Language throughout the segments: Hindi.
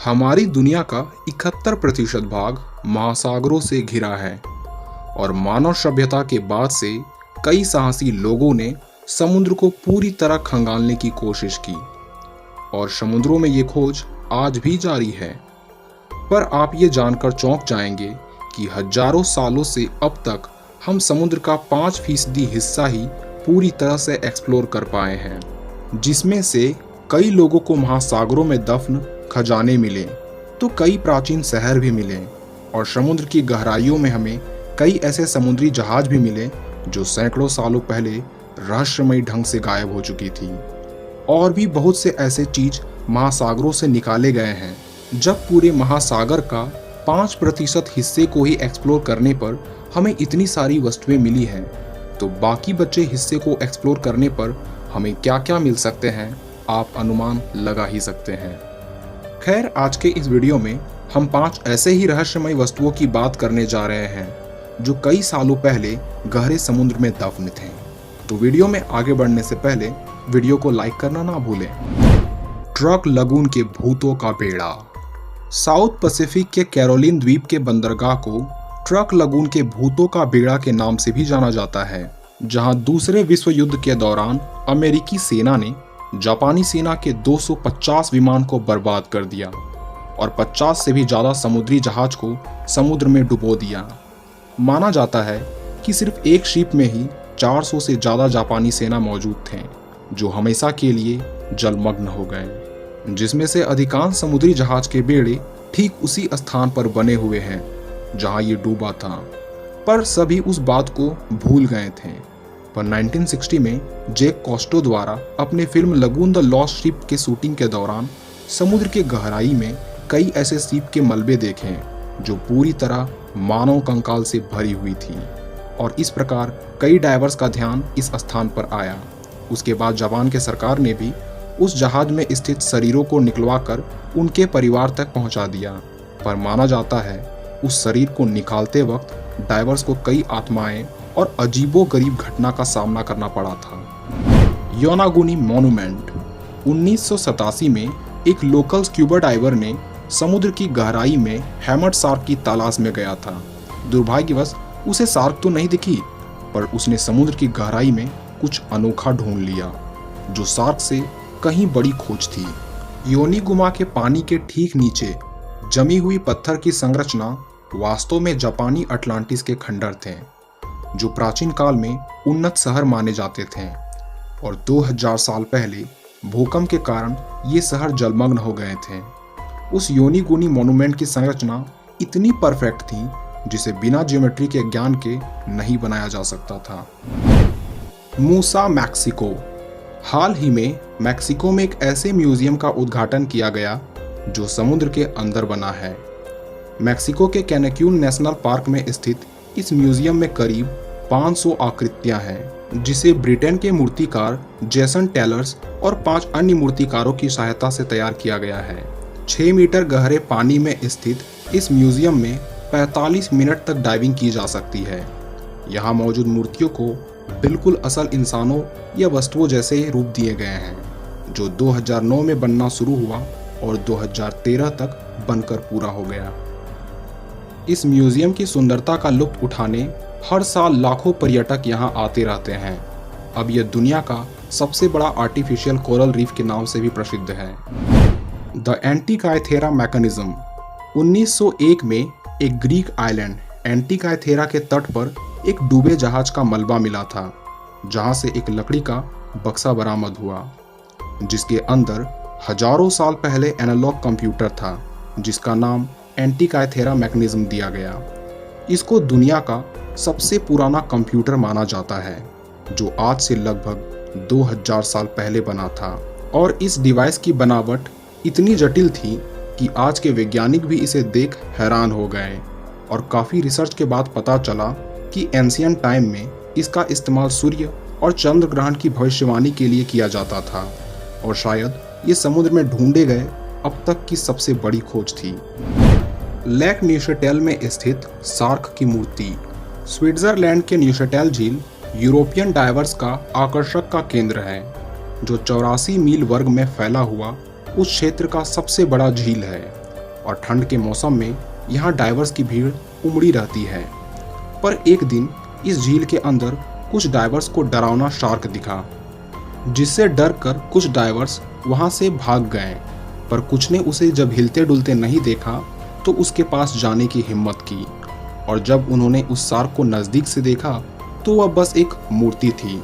हमारी दुनिया का 71% भाग महासागरों से घिरा है और मानव सभ्यता के बाद से कई साहसी लोगों ने समुद्र को पूरी तरह खंगालने की कोशिश की और समुद्रों में ये खोज आज भी जारी है। पर आप ये जानकर चौंक जाएंगे कि हजारों सालों से अब तक हम समुद्र का 5% हिस्सा ही पूरी तरह से एक्सप्लोर कर पाए हैं, जिसमें से कई लोगों को महासागरों में दफन खजाने मिले तो कई प्राचीन शहर भी मिले और समुद्र की गहराइयों में हमें कई ऐसे समुद्री जहाज भी मिले जो सैकड़ों सालों पहले रहस्यमयी ढंग से गायब हो चुकी थी। और भी बहुत से ऐसे चीज महासागरों से निकाले गए हैं। जब पूरे महासागर का 5% हिस्से को ही एक्सप्लोर करने पर हमें इतनी सारी वस्तुएं मिली हैं, तो बाकी बचे हिस्से को एक्सप्लोर करने पर हमें क्या क्या मिल सकते हैं आप अनुमान लगा ही सकते हैं। खैर, आज के इस वीडियो में हम 5 ऐसे ही रहस्यमय वस्तुओं की बात करने जा रहे हैं जो कई सालों पहले गहरे समुद्र में दफन थे। तो वीडियो में आगे बढ़ने से पहले वीडियो को लाइक करना ना भूलें। ट्रक लगून के भूतों का बेड़ा। साउथ पैसिफिक के कैरोलिन द्वीप के बंदरगाह को ट्रक लगून के भूतों का बेड़ा के नाम से भी जाना जाता है, जहां दूसरे विश्व युद्ध के दौरान अमेरिकी सेना ने जापानी सेना के 250 विमान को बर्बाद कर दिया और 50 से भी ज्यादा समुद्री जहाज को समुद्र में डुबो दिया। माना जाता है कि सिर्फ एक शिप में ही 400 से ज्यादा जापानी सेना मौजूद थे जो हमेशा के लिए जलमग्न हो गए, जिसमें से अधिकांश समुद्री जहाज के बेड़े ठीक उसी स्थान पर बने हुए हैं जहां ये डूबा था। पर सभी उस बात को भूल गए थे। पर 1960 में जैक कॉस्टो द्वारा अपने film lagoon the lost ship के शूटिंग के दौरान समुद्र के गहराई में कई ऐसे शिप के मलबे देखे जो पूरी तरह मानव कंकाल से भरी हुई थी और इस प्रकार कई डाइवर्स का ध्यान इस स्थान पर आया। उसके बाद जापान के सरकार ने भी उस जहाज में स्थित शरीरों को निकलवाकर उनके परिवार तक पहुंचा दिया। पर माना जाता है उस शरीर को निकालते वक्त डाइवर्स को कई आत्माएं और अजीबोगरीब घटना का सामना करना पड़ा था। Yonaguni monument. 1987 में एक लोकल स्क्यूबा डाइवर ने समुद्र की गहराई में हैमर्ड शार्क की तलाश में गया था। दुर्भाग्यवश उसे शार्क तो नहीं दिखी, पर उसने समुद्र की गहराई में कुछ अनोखा ढूंढ लिया जो शार्क से कहीं बड़ी खोज थी। योनिगुमा के पानी के ठीक नीचे जमी हुई पत्थर की संरचना वास्तव में जापानी अटलांटिस के खंडर थे जो प्राचीन काल में उन्नत शहर माने जाते थे और 2000 साल पहले भूकंप के कारण ये शहर जलमग्न हो गए थे। उस योनिगुनी मॉन्यूमेंट की संरचना इतनी परफेक्ट थी जिसे बिना ज्योमेट्री के ज्ञान के नहीं बनाया जा सकता था। मूसा, मैक्सिको। हाल ही में मैक्सिको में एक ऐसे म्यूजियम का उद्घाटन किया गया जो समुद्र के अंदर बना है। मैक्सिको के कैनक्यून नेशनल पार्क में स्थित इस म्यूजियम में करीब 500 आकृतियां हैं जिसे ब्रिटेन के मूर्तिकार जेसन टेलर्स और 5 अन्य मूर्तिकारों की सहायता से तैयार किया गया है। 6 मीटर गहरे पानी में स्थित इस म्यूजियम में 45 मिनट तक डाइविंग की जा सकती है। यहाँ मौजूद मूर्तियों को बिल्कुल असल इंसानों या वस्तुओं जैसे रूप दिए गए हैं जो 2009 में बनना शुरू हुआ और 2013 तक बनकर पूरा हो गया। इस म्यूजियम की सुंदरता का लुत्फ उठाने हर साल लाखों पर्यटक यहाँ आते रहते हैं। अब यह दुनिया का सबसे बड़ा आर्टिफिशियल कोरल रीफ के नाम से भी प्रसिद्ध है। The एंटीकायथेरा mechanism. 1901 में एक ग्रीक आइलैंड एंटीकायथेरा के तट पर एक डूबे जहाज का मलबा मिला था जहां से एक लकड़ी का बक्सा बरामद हुआ जिसके अंदर हजारों साल पहले एनालॉग कंप्यूटर था जिसका नाम एंटीकायथेरा मैकेनिज्म दिया गया। इसको दुनिया का सबसे पुराना कंप्यूटर माना जाता है जो आज से लगभग 2000 साल पहले बना था और इस डिवाइस की बनावट इतनी जटिल थी कि आज के वैज्ञानिक भी इसे देख हैरान हो गए और काफ़ी रिसर्च के बाद पता चला कि एंशिएंट टाइम में इसका इस्तेमाल सूर्य और चंद्र ग्रहण की भविष्यवाणी के लिए किया जाता था और शायद ये समुद्र में ढूंढे गए अब तक की सबसे बड़ी खोज थी। लेक न्यूशेटेल में स्थित शार्क की मूर्ति। स्विट्जरलैंड के न्यूशेटेल झील यूरोपियन डाइवर्स का आकर्षक का केंद्र है जो 84 मील वर्ग में फैला हुआ उस क्षेत्र का सबसे बड़ा झील है। और ठंड के मौसम में यहाँ डाइवर्स की भीड़ उमड़ी रहती है। पर एक दिन इस झील के अंदर कुछ डाइवर्स को डरावना शार्क दिखा, जिससे डर कर कुछ डाइवर्स वहाँ से भाग गए। पर कुछ ने उसे जब हिलते डुलते नहीं देखा तो उसके पास जाने की हिम्मत की, और जब उन्होंने उस शार्क को नज़दीक से देखा तो वह बस एक मूर्ति थी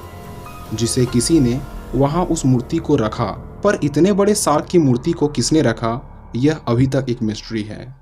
जिसे किसी ने वहाँ उस मूर्ति को रखा। पर इतने बड़े शार्क की मूर्ति को किसने रखा, यह अभी तक एक मिस्ट्री है।